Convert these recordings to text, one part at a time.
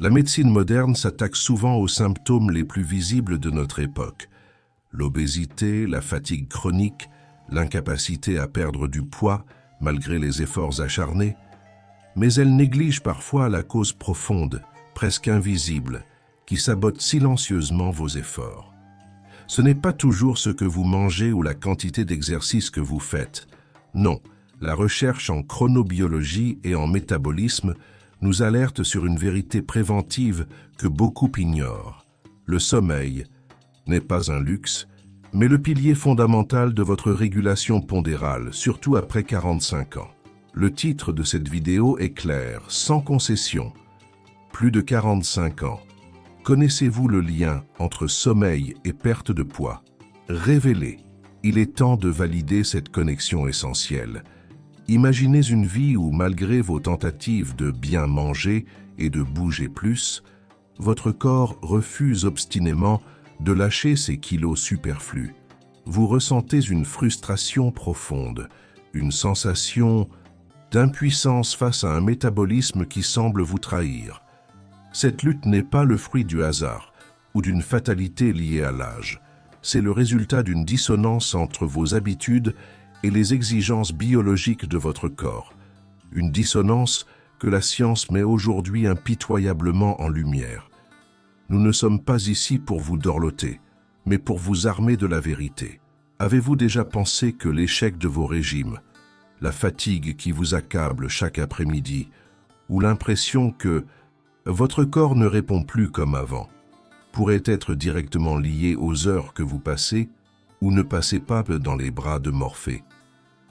La médecine moderne s'attaque souvent aux symptômes les plus visibles de notre époque. L'obésité, la fatigue chronique, l'incapacité à perdre du poids malgré les efforts acharnés, mais elle néglige parfois la cause profonde, presque invisible, qui sabote silencieusement vos efforts. Ce n'est pas toujours ce que vous mangez ou la quantité d'exercice que vous faites. Non, la recherche en chronobiologie et en métabolisme nous alerte sur une vérité préventive que beaucoup ignorent. Le sommeil n'est pas un luxe, mais le pilier fondamental de votre régulation pondérale, surtout après 45 ans. Le titre de cette vidéo est clair, sans concession. Plus de 45 ans. Connaissez-vous le lien entre sommeil et perte de poids? Révélez. Il est temps de valider cette connexion essentielle. Imaginez une vie où, malgré vos tentatives de bien manger et de bouger plus, votre corps refuse obstinément de lâcher ces kilos superflus. Vous ressentez une frustration profonde, une sensation d'impuissance face à un métabolisme qui semble vous trahir. Cette lutte n'est pas le fruit du hasard ou d'une fatalité liée à l'âge. C'est le résultat d'une dissonance entre vos habitudes et les exigences biologiques de votre corps. Une dissonance que la science met aujourd'hui impitoyablement en lumière. Nous ne sommes pas ici pour vous dorloter, mais pour vous armer de la vérité. Avez-vous déjà pensé que l'échec de vos régimes, la fatigue qui vous accable chaque après-midi, ou l'impression que votre corps ne répond plus comme avant, pourrait être directement lié aux heures que vous passez ou ne passez pas dans les bras de Morphée?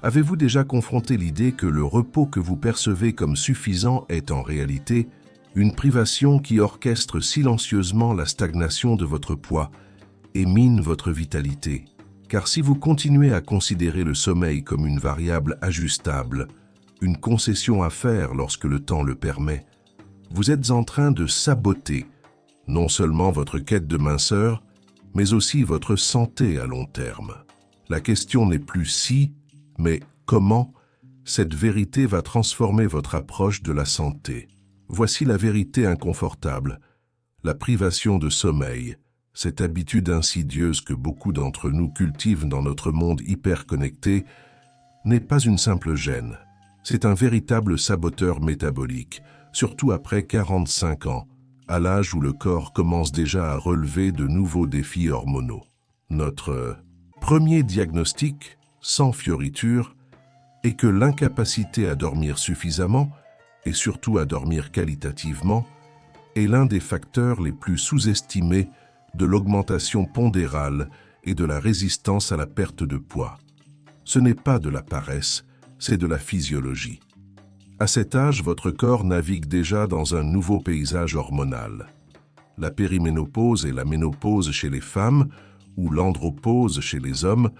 Avez-vous déjà confronté l'idée que le repos que vous percevez comme suffisant est en réalité une privation qui orchestre silencieusement la stagnation de votre poids et mine votre vitalité? Car si vous continuez à considérer le sommeil comme une variable ajustable, une concession à faire lorsque le temps le permet, vous êtes en train de saboter non seulement votre quête de minceur, mais aussi votre santé à long terme. La question n'est plus si, mais comment cette vérité va transformer votre approche de la santé. Voici la vérité inconfortable. La privation de sommeil, cette habitude insidieuse que beaucoup d'entre nous cultivent dans notre monde hyper connecté, n'est pas une simple gêne. C'est un véritable saboteur métabolique, surtout après 45 ans, à l'âge où le corps commence déjà à relever de nouveaux défis hormonaux. Notre premier diagnostic, sans fioriture, est que l'incapacité à dormir suffisamment, et surtout à dormir qualitativement, est l'un des facteurs les plus sous-estimés de l'augmentation pondérale et de la résistance à la perte de poids. Ce n'est pas de la paresse, c'est de la physiologie. À cet âge, votre corps navigue déjà dans un nouveau paysage hormonal. La périménopause et la ménopause chez les femmes, ou l'andropause chez les hommes,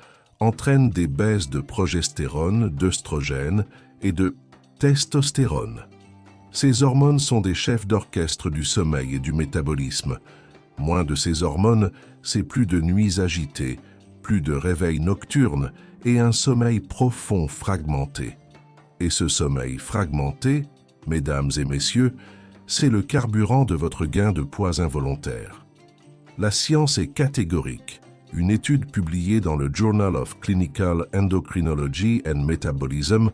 entraînent des baisses de progestérone, d'œstrogène et de testostérone. Ces hormones sont des chefs d'orchestre du sommeil et du métabolisme. Moins de ces hormones, c'est plus de nuits agitées, plus de réveils nocturnes et un sommeil profond fragmenté. Et ce sommeil fragmenté, mesdames et messieurs, c'est le carburant de votre gain de poids involontaire. La science est catégorique. Une étude publiée dans le Journal of Clinical Endocrinology and Metabolism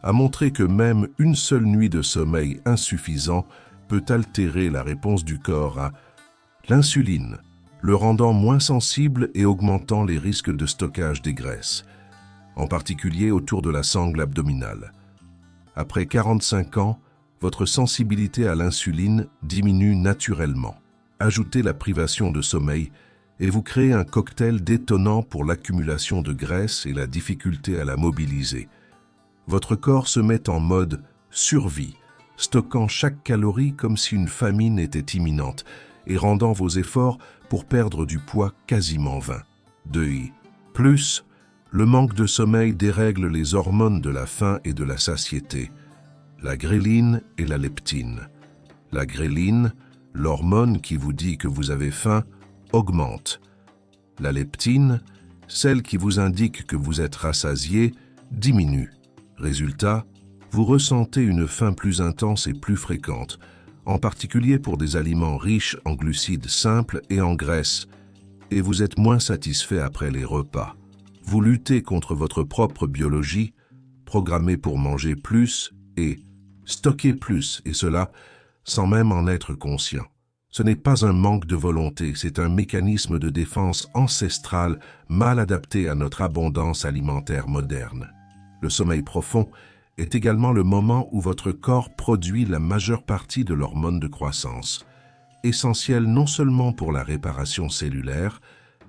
a montré que même une seule nuit de sommeil insuffisant peut altérer la réponse du corps à l'insuline, le rendant moins sensible et augmentant les risques de stockage des graisses, en particulier autour de la sangle abdominale. Après 45 ans, votre sensibilité à l'insuline diminue naturellement. Ajoutez la privation de sommeil et vous créez un cocktail détonnant pour l'accumulation de graisse et la difficulté à la mobiliser. Votre corps se met en mode survie, stockant chaque calorie comme si une famine était imminente et rendant vos efforts pour perdre du poids quasiment vains. Plus, le manque de sommeil dérègle les hormones de la faim et de la satiété, la gréline et la leptine. La gréline, l'hormone qui vous dit que vous avez faim, augmente. La leptine, celle qui vous indique que vous êtes rassasié, diminue. Résultat, vous ressentez une faim plus intense et plus fréquente, en particulier pour des aliments riches en glucides simples et en graisses, et vous êtes moins satisfait après les repas. Vous luttez contre votre propre biologie, programmée pour manger plus et stocker plus, et cela sans même en être conscient. Ce n'est pas un manque de volonté, c'est un mécanisme de défense ancestral mal adapté à notre abondance alimentaire moderne. Le sommeil profond est également le moment où votre corps produit la majeure partie de l'hormone de croissance, essentielle non seulement pour la réparation cellulaire,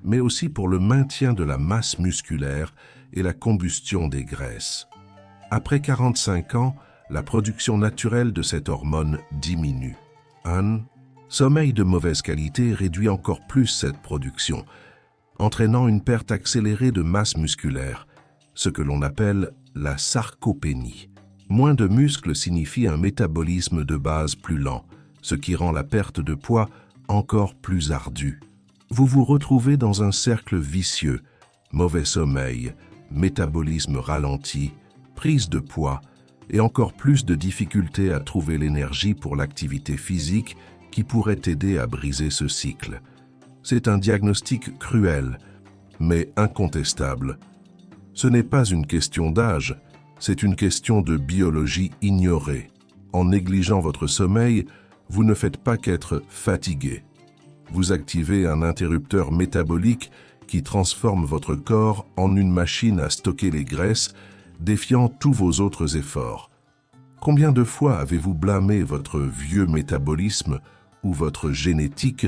mais aussi pour le maintien de la masse musculaire et la combustion des graisses. Après 45 ans, la production naturelle de cette hormone diminue. Un sommeil de mauvaise qualité réduit encore plus cette production, entraînant une perte accélérée de masse musculaire, ce que l'on appelle la sarcopénie. Moins de muscles signifie un métabolisme de base plus lent, ce qui rend la perte de poids encore plus ardue. Vous vous retrouvez dans un cercle vicieux, mauvais sommeil, métabolisme ralenti, prise de poids et encore plus de difficultés à trouver l'énergie pour l'activité physique qui pourrait aider à briser ce cycle. C'est un diagnostic cruel, mais incontestable. Ce n'est pas une question d'âge, c'est une question de biologie ignorée. En négligeant votre sommeil, vous ne faites pas qu'être fatigué. Vous activez un interrupteur métabolique qui transforme votre corps en une machine à stocker les graisses, défiant tous vos autres efforts. Combien de fois avez-vous blâmé votre vieux métabolisme ou votre génétique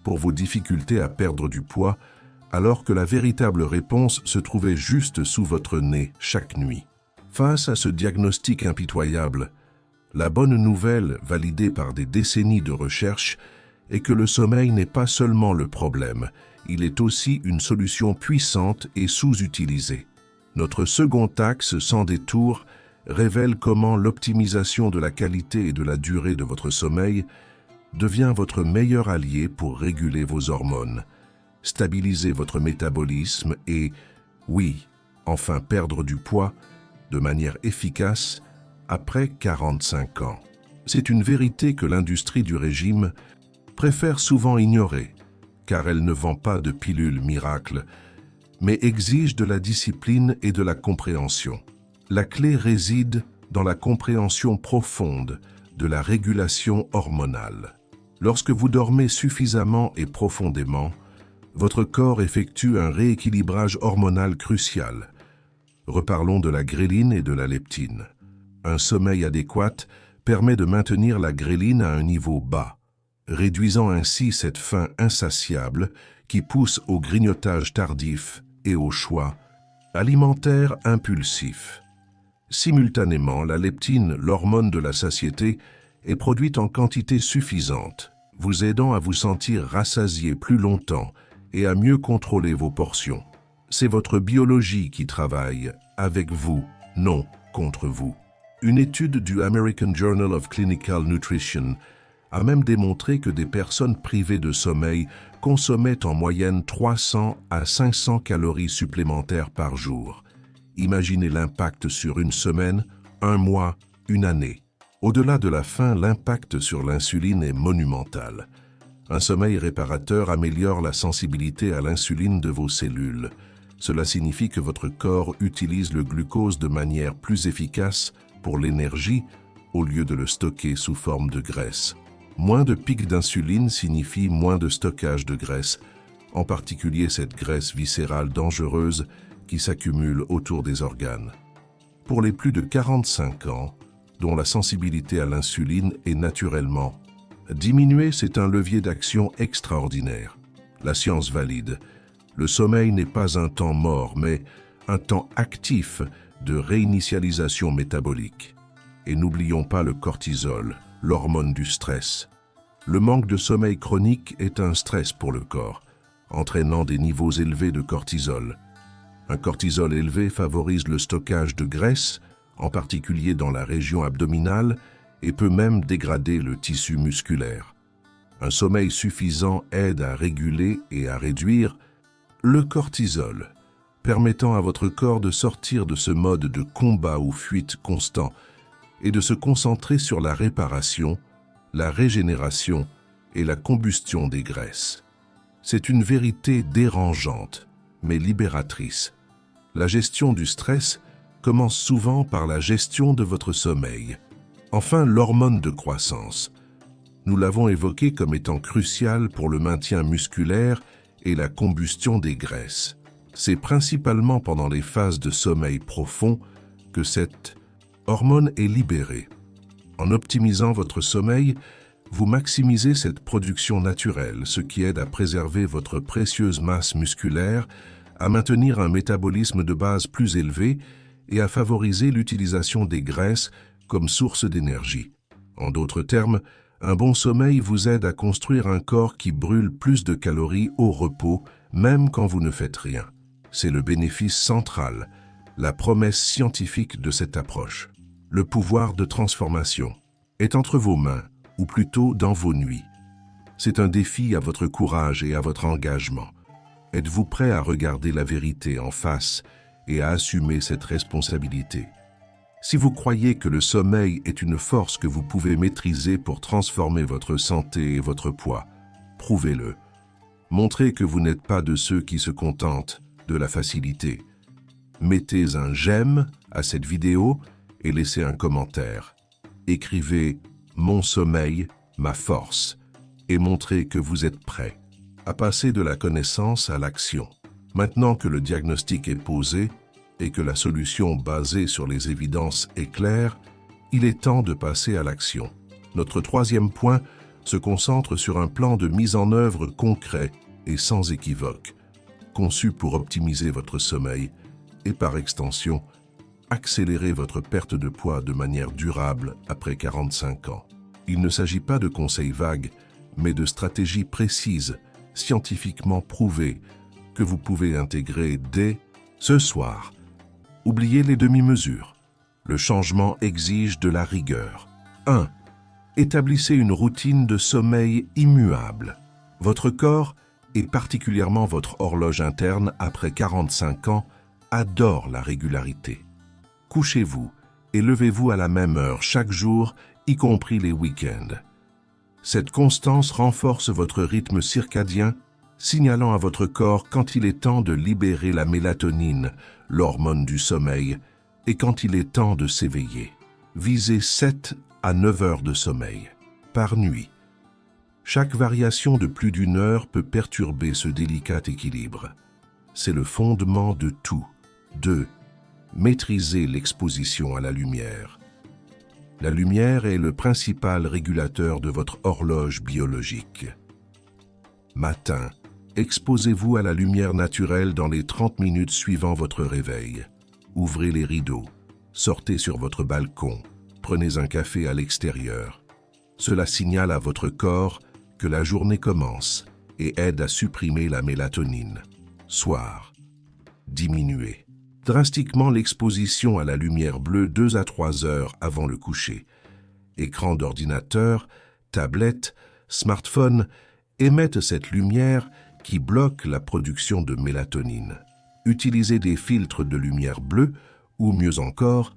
pour vos difficultés à perdre du poids, alors que la véritable réponse se trouvait juste sous votre nez chaque nuit? Face à ce diagnostic impitoyable, la bonne nouvelle, validée par des décennies de recherche, est que le sommeil n'est pas seulement le problème, il est aussi une solution puissante et sous-utilisée. Notre second axe, sans détour, révèle comment l'optimisation de la qualité et de la durée de votre sommeil devient votre meilleur allié pour réguler vos hormones, stabiliser votre métabolisme et, oui, enfin perdre du poids de manière efficace après 45 ans. C'est une vérité que l'industrie du régime préfère souvent ignorer, car elle ne vend pas de pilules miracles, mais exige de la discipline et de la compréhension. La clé réside dans la compréhension profonde de la régulation hormonale. Lorsque vous dormez suffisamment et profondément, votre corps effectue un rééquilibrage hormonal crucial. Reparlons de la gréline et de la leptine. Un sommeil adéquat permet de maintenir la gréline à un niveau bas, réduisant ainsi cette faim insatiable qui pousse au grignotage tardif et au choix alimentaire impulsif. Simultanément, la leptine, l'hormone de la satiété, est produite en quantité suffisante, vous aidant à vous sentir rassasié plus longtemps et à mieux contrôler vos portions. C'est votre biologie qui travaille avec vous, non contre vous. Une étude du American Journal of Clinical Nutrition a même démontré que des personnes privées de sommeil consommaient en moyenne 300 à 500 calories supplémentaires par jour. Imaginez l'impact sur une semaine, un mois, une année. Au-delà de la faim, l'impact sur l'insuline est monumental. Un sommeil réparateur améliore la sensibilité à l'insuline de vos cellules. Cela signifie que votre corps utilise le glucose de manière plus efficace pour l'énergie au lieu de le stocker sous forme de graisse. Moins de pics d'insuline signifie moins de stockage de graisse, en particulier cette graisse viscérale dangereuse qui s'accumule autour des organes. Pour les plus de 45 ans, dont la sensibilité à l'insuline est naturellement diminuée, c'est un levier d'action extraordinaire. La science valide. Le sommeil n'est pas un temps mort, mais un temps actif de réinitialisation métabolique. Et n'oublions pas le cortisol, l'hormone du stress. Le manque de sommeil chronique est un stress pour le corps, entraînant des niveaux élevés de cortisol. Un cortisol élevé favorise le stockage de graisse, en particulier dans la région abdominale, et peut même dégrader le tissu musculaire. Un sommeil suffisant aide à réguler et à réduire le cortisol, permettant à votre corps de sortir de ce mode de combat ou fuite constant et de se concentrer sur la réparation, la régénération et la combustion des graisses. C'est une vérité dérangeante, mais libératrice. La gestion du stress commence souvent par la gestion de votre sommeil. Enfin, l'hormone de croissance. Nous l'avons évoqué comme étant cruciale pour le maintien musculaire et la combustion des graisses. C'est principalement pendant les phases de sommeil profond que cette hormone est libérée. En optimisant votre sommeil, vous maximisez cette production naturelle, ce qui aide à préserver votre précieuse masse musculaire, à maintenir un métabolisme de base plus élevé et à favoriser l'utilisation des graisses comme source d'énergie. En d'autres termes, un bon sommeil vous aide à construire un corps qui brûle plus de calories au repos, même quand vous ne faites rien. C'est le bénéfice central, la promesse scientifique de cette approche. Le pouvoir de transformation est entre vos mains, ou plutôt dans vos nuits. C'est un défi à votre courage et à votre engagement. Êtes-vous prêt à regarder la vérité en face et à assumer cette responsabilité? Si vous croyez que le sommeil est une force que vous pouvez maîtriser pour transformer votre santé et votre poids, prouvez-le. Montrez que vous n'êtes pas de ceux qui se contentent de la facilité. Mettez un j'aime à cette vidéo et laissez un commentaire. Écrivez « Mon sommeil, ma force » et montrez que vous êtes prêt à passer de la connaissance à l'action. Maintenant que le diagnostic est posé et que la solution basée sur les évidences est claire, il est temps de passer à l'action. Notre troisième point se concentre sur un plan de mise en œuvre concret et sans équivoque, conçu pour optimiser votre sommeil et par extension, accélérer votre perte de poids de manière durable après 45 ans. Il ne s'agit pas de conseils vagues, mais de stratégies précises, scientifiquement prouvées, que vous pouvez intégrer dès ce soir. Oubliez les demi-mesures. Le changement exige de la rigueur. 1. Établissez une routine de sommeil immuable. Votre corps, et particulièrement votre horloge interne après 45 ans, adore la régularité. Couchez-vous et levez-vous à la même heure chaque jour, y compris les week-ends. Cette constance renforce votre rythme circadien, signalant à votre corps quand il est temps de libérer la mélatonine, l'hormone du sommeil, et quand il est temps de s'éveiller. Visez 7 à 9 heures de sommeil par nuit. Chaque variation de plus d'une heure peut perturber ce délicat équilibre. C'est le fondement de tout. 2. Maîtrisez l'exposition à la lumière. La lumière est le principal régulateur de votre horloge biologique. Matin, exposez-vous à la lumière naturelle dans les 30 minutes suivant votre réveil. Ouvrez les rideaux, sortez sur votre balcon, prenez un café à l'extérieur. Cela signale à votre corps que la journée commence et aide à supprimer la mélatonine. Soir, diminuez drastiquement l'exposition à la lumière bleue 2 à 3 heures avant le coucher. Écran d'ordinateur, tablette, smartphone émettent cette lumière qui bloque la production de mélatonine. Utilisez des filtres de lumière bleue ou, mieux encore,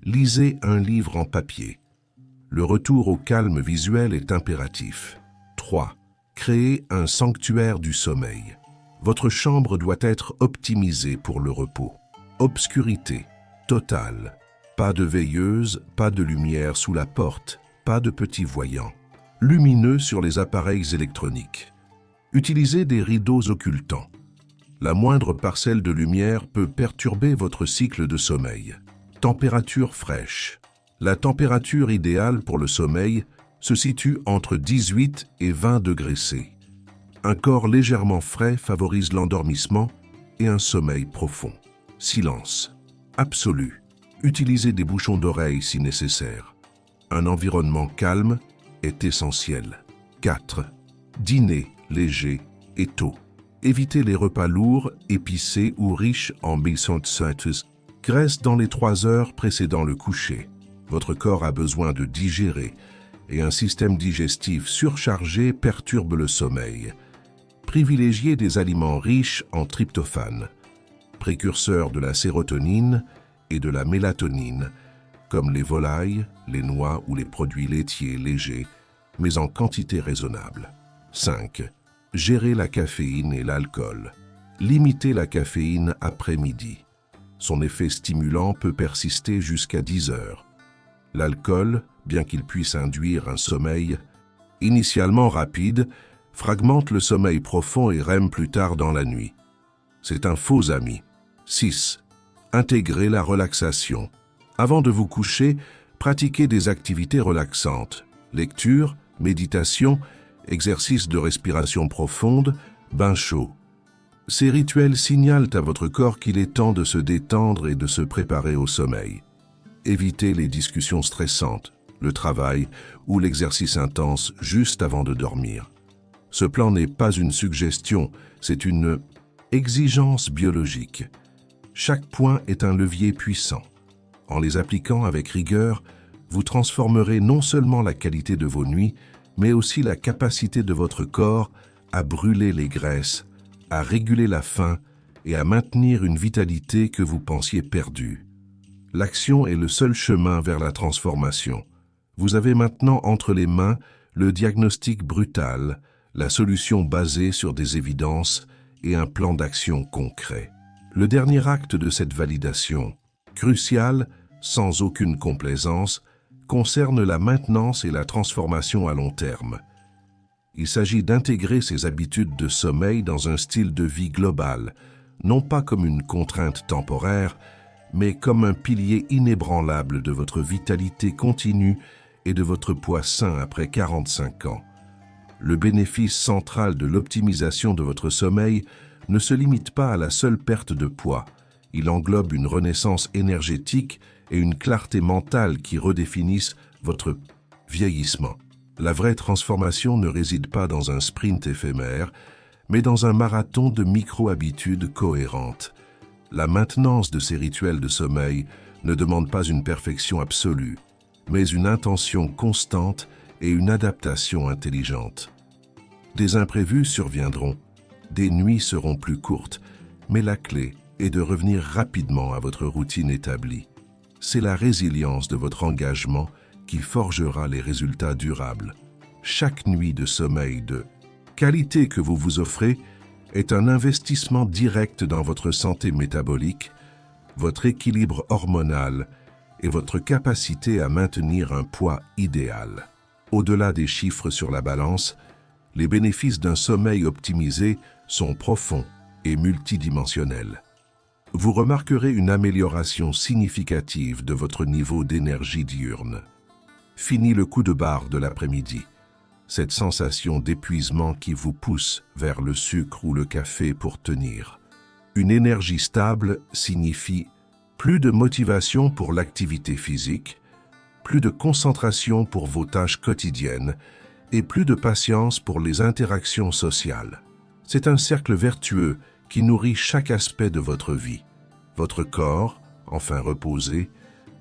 lisez un livre en papier. Le retour au calme visuel est impératif. 3. Créez un sanctuaire du sommeil. Votre chambre doit être optimisée pour le repos. Obscurité totale. Pas de veilleuse, pas de lumière sous la porte, pas de petits voyants. Lumineux sur les appareils électroniques. Utilisez des rideaux occultants. La moindre parcelle de lumière peut perturber votre cycle de sommeil. Température fraîche. La température idéale pour le sommeil se situe entre 18 et 20 degrés C. Un corps légèrement frais favorise l'endormissement et un sommeil profond. Silence absolu. Utilisez des bouchons d'oreille si nécessaire. Un environnement calme est essentiel. 4. Dîner léger et tôt. Évitez les repas lourds, épicés ou riches en graisse dans les 3 heures précédant le coucher. Votre corps a besoin de digérer et un système digestif surchargé perturbe le sommeil. Privilégiez des aliments riches en tryptophane, précurseurs de la sérotonine et de la mélatonine, comme les volailles, les noix ou les produits laitiers légers, mais en quantité raisonnable. 5. Gérer la caféine et l'alcool. Limitez la caféine après midi. Son effet stimulant peut persister jusqu'à 10 heures. L'alcool, bien qu'il puisse induire un sommeil initialement rapide, fragmente le sommeil profond et REM plus tard dans la nuit. C'est un faux ami. 6. Intégrez la relaxation. Avant de vous coucher, pratiquez des activités relaxantes. Lecture, méditation, exercice de respiration profonde, bain chaud. Ces rituels signalent à votre corps qu'il est temps de se détendre et de se préparer au sommeil. Évitez les discussions stressantes, le travail ou l'exercice intense juste avant de dormir. Ce plan n'est pas une suggestion, c'est une exigence biologique. Chaque point est un levier puissant. En les appliquant avec rigueur, vous transformerez non seulement la qualité de vos nuits, mais aussi la capacité de votre corps à brûler les graisses, à réguler la faim et à maintenir une vitalité que vous pensiez perdue. L'action est le seul chemin vers la transformation. Vous avez maintenant entre les mains le diagnostic brutal, la solution basée sur des évidences et un plan d'action concret. Le dernier acte de cette validation, crucial, sans aucune complaisance, concerne la maintenance et la transformation à long terme. Il s'agit d'intégrer ces habitudes de sommeil dans un style de vie global, non pas comme une contrainte temporaire, mais comme un pilier inébranlable de votre vitalité continue et de votre poids sain après 45 ans. Le bénéfice central de l'optimisation de votre sommeil ne se limite pas à la seule perte de poids. Il englobe une renaissance énergétique et une clarté mentale qui redéfinissent votre vieillissement. La vraie transformation ne réside pas dans un sprint éphémère, mais dans un marathon de micro-habitudes cohérentes. La maintenance de ces rituels de sommeil ne demande pas une perfection absolue, mais une intention constante et une adaptation intelligente. Des imprévus surviendront, des nuits seront plus courtes, mais la clé est de revenir rapidement à votre routine établie. C'est la résilience de votre engagement qui forgera les résultats durables. Chaque nuit de sommeil de qualité que vous vous offrez est un investissement direct dans votre santé métabolique, votre équilibre hormonal et votre capacité à maintenir un poids idéal. Au-delà des chiffres sur la balance, les bénéfices d'un sommeil optimisé sont profonds et multidimensionnels. Vous remarquerez une amélioration significative de votre niveau d'énergie diurne. Fini le coup de barre de l'après-midi, cette sensation d'épuisement qui vous pousse vers le sucre ou le café pour tenir. Une énergie stable signifie plus de motivation pour l'activité physique, plus de concentration pour vos tâches quotidiennes et plus de patience pour les interactions sociales. C'est un cercle vertueux qui nourrit chaque aspect de votre vie. Votre corps, enfin reposé,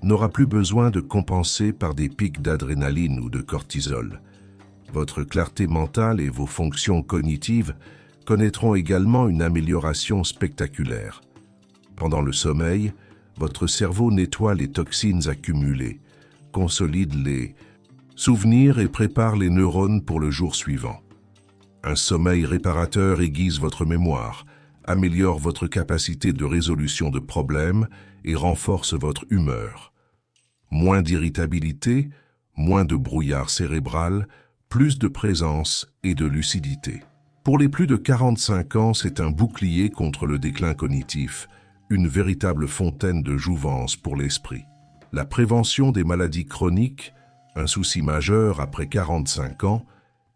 n'aura plus besoin de compenser par des pics d'adrénaline ou de cortisol. Votre clarté mentale et vos fonctions cognitives connaîtront également une amélioration spectaculaire. Pendant le sommeil, votre cerveau nettoie les toxines accumulées, consolide les souvenirs et prépare les neurones pour le jour suivant. Un sommeil réparateur aiguise votre mémoire, améliore votre capacité de résolution de problèmes et renforce votre humeur. Moins d'irritabilité, moins de brouillard cérébral, plus de présence et de lucidité. Pour les plus de 45 ans, c'est un bouclier contre le déclin cognitif, une véritable fontaine de jouvence pour l'esprit. La prévention des maladies chroniques, un souci majeur après 45 ans,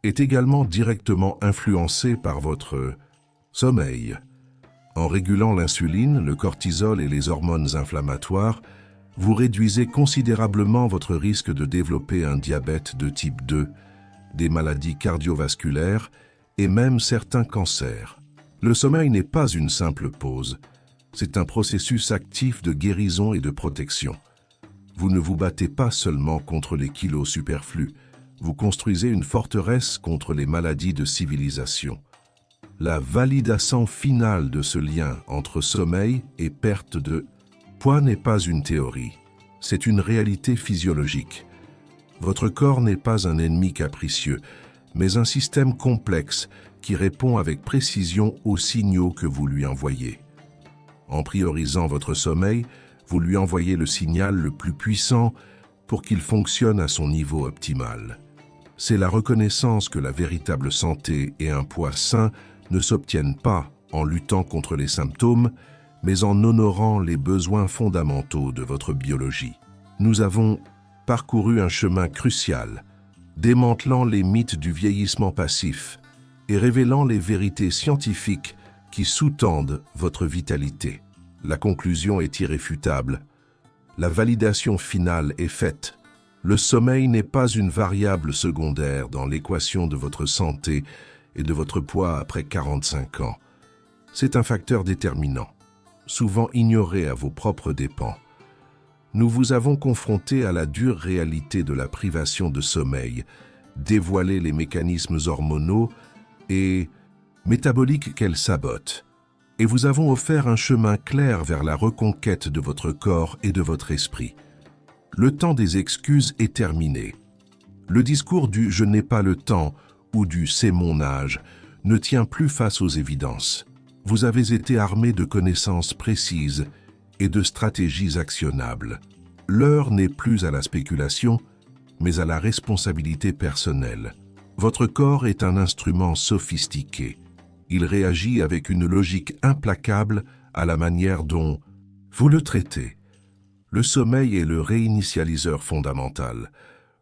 est également directement influencée par votre sommeil. En régulant l'insuline, le cortisol et les hormones inflammatoires, vous réduisez considérablement votre risque de développer un diabète de type 2, des maladies cardiovasculaires et même certains cancers. Le sommeil n'est pas une simple pause, c'est un processus actif de guérison et de protection. Vous ne vous battez pas seulement contre les kilos superflus, vous construisez une forteresse contre les maladies de civilisation. La validation finale de ce lien entre sommeil et perte de poids n'est pas une théorie, c'est une réalité physiologique. Votre corps n'est pas un ennemi capricieux, mais un système complexe qui répond avec précision aux signaux que vous lui envoyez. En priorisant votre sommeil, vous lui envoyez le signal le plus puissant pour qu'il fonctionne à son niveau optimal. C'est la reconnaissance que la véritable santé et un poids sain ne s'obtiennent pas en luttant contre les symptômes, mais en honorant les besoins fondamentaux de votre biologie. Nous avons parcouru un chemin crucial, démantelant les mythes du vieillissement passif et révélant les vérités scientifiques qui sous-tendent votre vitalité. La conclusion est irréfutable. La validation finale est faite. Le sommeil n'est pas une variable secondaire dans l'équation de votre santé et de votre poids après 45 ans. C'est un facteur déterminant, souvent ignoré à vos propres dépens. Nous vous avons confronté à la dure réalité de la privation de sommeil, dévoilé les mécanismes hormonaux et métaboliques qu'elle sabote, et vous avons offert un chemin clair vers la reconquête de votre corps et de votre esprit. Le temps des excuses est terminé. Le discours du « je n'ai pas le temps » ou du « c'est mon âge » ne tient plus face aux évidences. Vous avez été armé de connaissances précises et de stratégies actionnables. L'heure n'est plus à la spéculation, mais à la responsabilité personnelle. Votre corps est un instrument sophistiqué. Il réagit avec une logique implacable à la manière dont vous le traitez. Le sommeil est le réinitialiseur fondamental,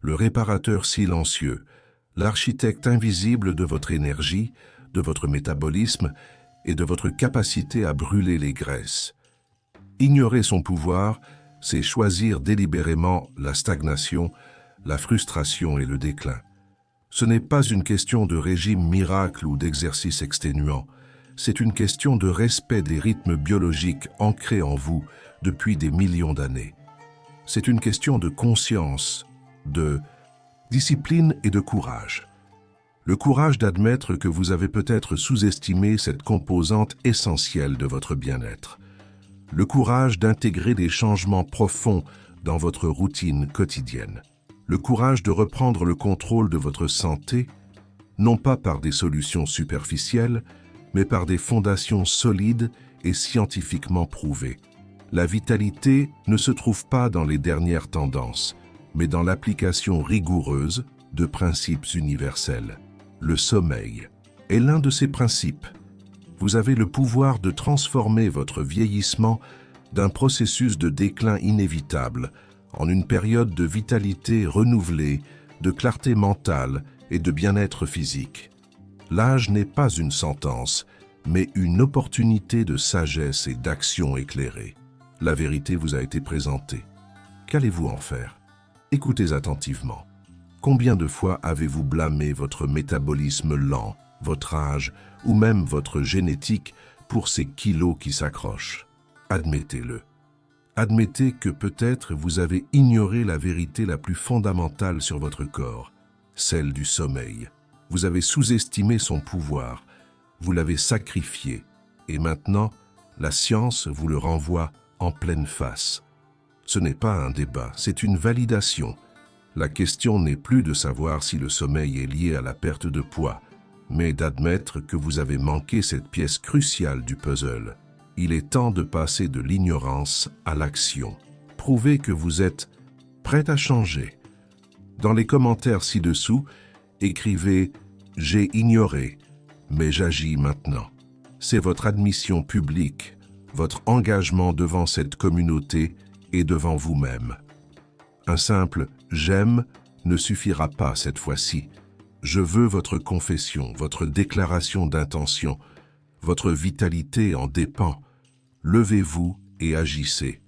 le réparateur silencieux, l'architecte invisible de votre énergie, de votre métabolisme et de votre capacité à brûler les graisses. Ignorer son pouvoir, c'est choisir délibérément la stagnation, la frustration et le déclin. Ce n'est pas une question de régime miracle ou d'exercice exténuant. C'est une question de respect des rythmes biologiques ancrés en vous depuis des millions d'années. C'est une question de conscience, de discipline et de courage. Le courage d'admettre que vous avez peut-être sous-estimé cette composante essentielle de votre bien-être. Le courage d'intégrer des changements profonds dans votre routine quotidienne. Le courage de reprendre le contrôle de votre santé, non pas par des solutions superficielles, mais par des fondations solides et scientifiquement prouvées. La vitalité ne se trouve pas dans les dernières tendances, mais dans l'application rigoureuse de principes universels. Le sommeil est l'un de ces principes. Vous avez le pouvoir de transformer votre vieillissement d'un processus de déclin inévitable en une période de vitalité renouvelée, de clarté mentale et de bien-être physique. L'âge n'est pas une sentence, mais une opportunité de sagesse et d'action éclairée. La vérité vous a été présentée. Qu'allez-vous en faire? Écoutez attentivement. Combien de fois avez-vous blâmé votre métabolisme lent, votre âge ou même votre génétique pour ces kilos qui s'accrochent? Admettez-le. Admettez que peut-être vous avez ignoré la vérité la plus fondamentale sur votre corps, celle du sommeil. Vous avez sous-estimé son pouvoir, vous l'avez sacrifié, et maintenant, la science vous le renvoie en pleine face. Ce n'est pas un débat, c'est une validation. La question n'est plus de savoir si le sommeil est lié à la perte de poids, mais d'admettre que vous avez manqué cette pièce cruciale du puzzle. Il est temps de passer de l'ignorance à l'action. Prouvez que vous êtes prêt à changer. Dans les commentaires ci-dessous, écrivez « J'ai ignoré, mais j'agis maintenant ». C'est votre admission publique, votre engagement devant cette communauté et devant vous-même. Un simple « j'aime » ne suffira pas cette fois-ci. Je veux votre confession, votre déclaration d'intention. Votre vitalité en dépend. Levez-vous et agissez.